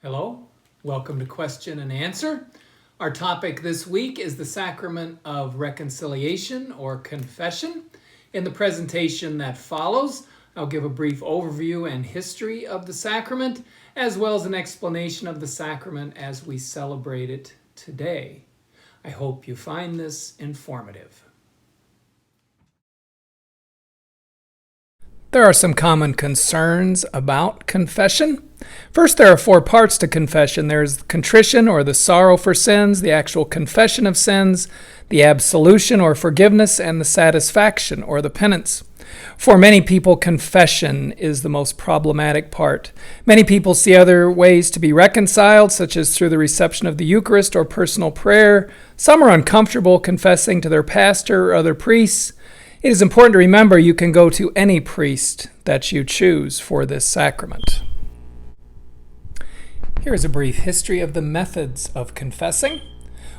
Hello, welcome to Question and Answer. Our topic this week is the sacrament of reconciliation or confession. In the presentation that follows, I'll give a brief overview and history of the sacrament, as well as an explanation of the sacrament as we celebrate it today. I hope you find this informative. There are some common concerns about confession. First, there are 4 parts to confession. There's contrition, or the sorrow for sins, the actual confession of sins, the absolution or forgiveness, and the satisfaction or the penance. For many people, confession is the most problematic part. Many people see other ways to be reconciled, such as through the reception of the Eucharist or personal prayer. Some are uncomfortable confessing to their pastor or other priests. It is important to remember you can go to any priest that you choose for this sacrament. Here is a brief history of the methods of confessing.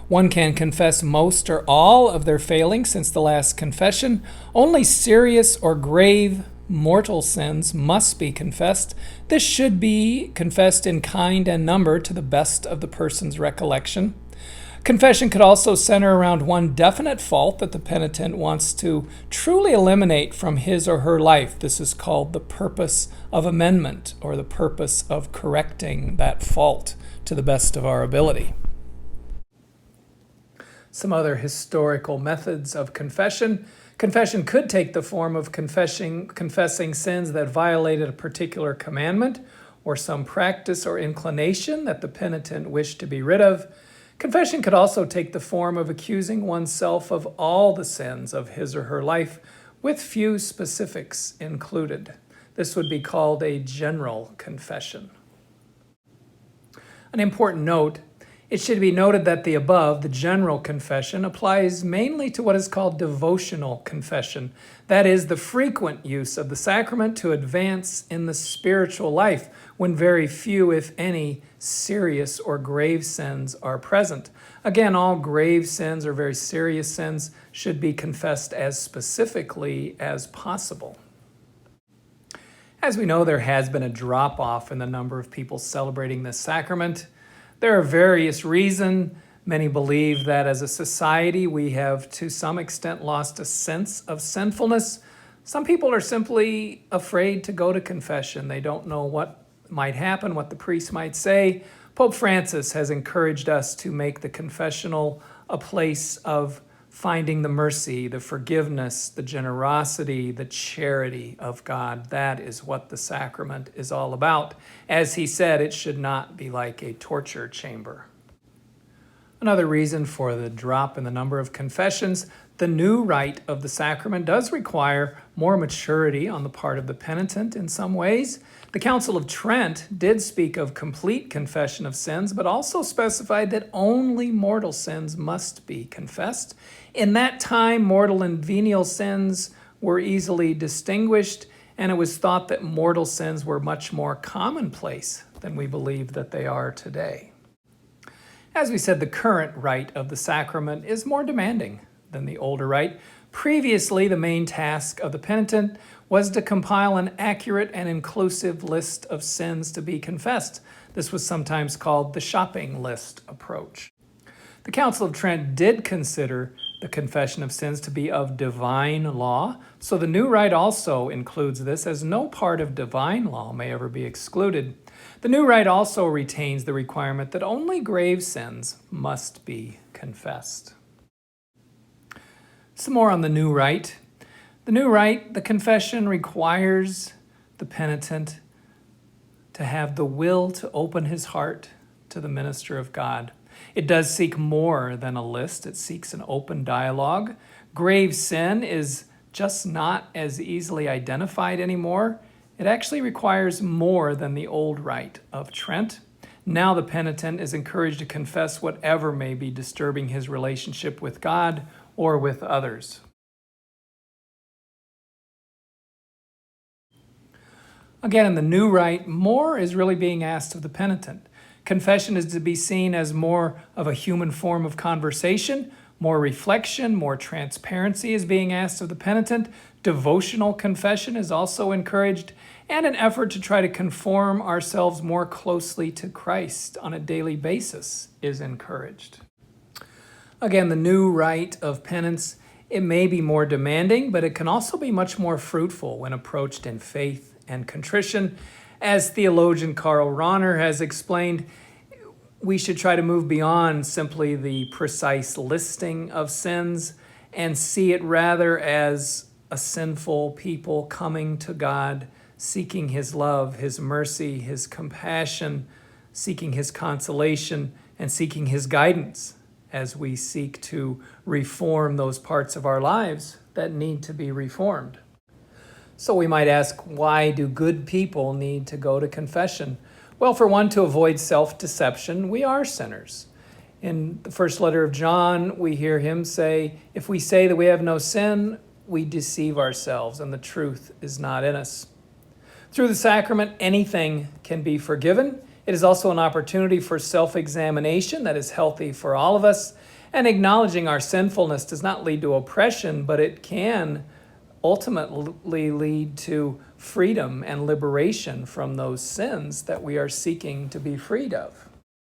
One can confess most or all of their failings since the last confession. Only serious or grave mortal sins must be confessed. This should be confessed in kind and number to the best of the person's recollection. Confession could also center around one definite fault that the penitent wants to truly eliminate from his or her life. This is called the purpose of amendment, or the purpose of correcting that fault to the best of our ability. Some other historical methods of confession. Confession could take the form of confessing sins that violated a particular commandment or some practice or inclination that the penitent wished to be rid of. Confession could also take the form of accusing oneself of all the sins of his or her life, with few specifics included. This would be called a general confession. An important note: it should be noted that the above, the general confession, applies mainly to what is called devotional confession. That is, the frequent use of the sacrament to advance in the spiritual life when very few, if any, serious or grave sins are present. Again, all grave sins or very serious sins should be confessed as specifically as possible. As we know, there has been a drop-off in the number of people celebrating this sacrament. There are various reasons. Many believe that as a society we have to some extent lost a sense of sinfulness. Some people are simply afraid to go to confession. They don't know what might happen, what the priest might say. Pope Francis has encouraged us to make the confessional a place of finding the mercy, the forgiveness, the generosity, the charity of God. That is what the sacrament is all about. As he said, it should not be like a torture chamber. Another reason for the drop in the number of confessions: the new rite of the sacrament does require more maturity on the part of the penitent in some ways. The Council of Trent did speak of complete confession of sins, but also specified that only mortal sins must be confessed. In that time, mortal and venial sins were easily distinguished, and it was thought that mortal sins were much more commonplace than we believe that they are today. As we said, the current rite of the sacrament is more demanding than the older rite. Previously, the main task of the penitent was to compile an accurate and inclusive list of sins to be confessed. This was sometimes called the shopping list approach. The Council of Trent did consider the confession of sins to be of divine law, so the new rite also includes this, as no part of divine law may ever be excluded. The new rite also retains the requirement that only grave sins must be confessed. Some more on the new rite. The new rite, the confession, requires the penitent to have the will to open his heart to the minister of God. It does seek more than a list. It seeks an open dialogue. Grave sin is just not as easily identified anymore. It actually requires more than the old rite of Trent. Now the penitent is encouraged to confess whatever may be disturbing his relationship with God or with others. Again, in the new rite, more is really being asked of the penitent. Confession is to be seen as more of a human form of conversation. More reflection, more transparency is being asked of the penitent. Devotional confession is also encouraged, and an effort to try to conform ourselves more closely to Christ on a daily basis is encouraged. Again, the new rite of penance, it may be more demanding, but it can also be much more fruitful when approached in faith and contrition. As theologian Karl Rahner has explained, we should try to move beyond simply the precise listing of sins and see it rather as a sinful people coming to God, seeking His love, His mercy, His compassion, seeking His consolation, and seeking His guidance as we seek to reform those parts of our lives that need to be reformed. So we might ask, why do good people need to go to confession? Well, for one, to avoid self-deception. We are sinners. In the first letter of John, we hear him say, if we say that we have no sin, we deceive ourselves and the truth is not in us. Through the sacrament, anything can be forgiven. It is also an opportunity for self-examination that is healthy for all of us. And acknowledging our sinfulness does not lead to oppression, but it can ultimately lead to freedom and liberation from those sins that we are seeking to be freed of.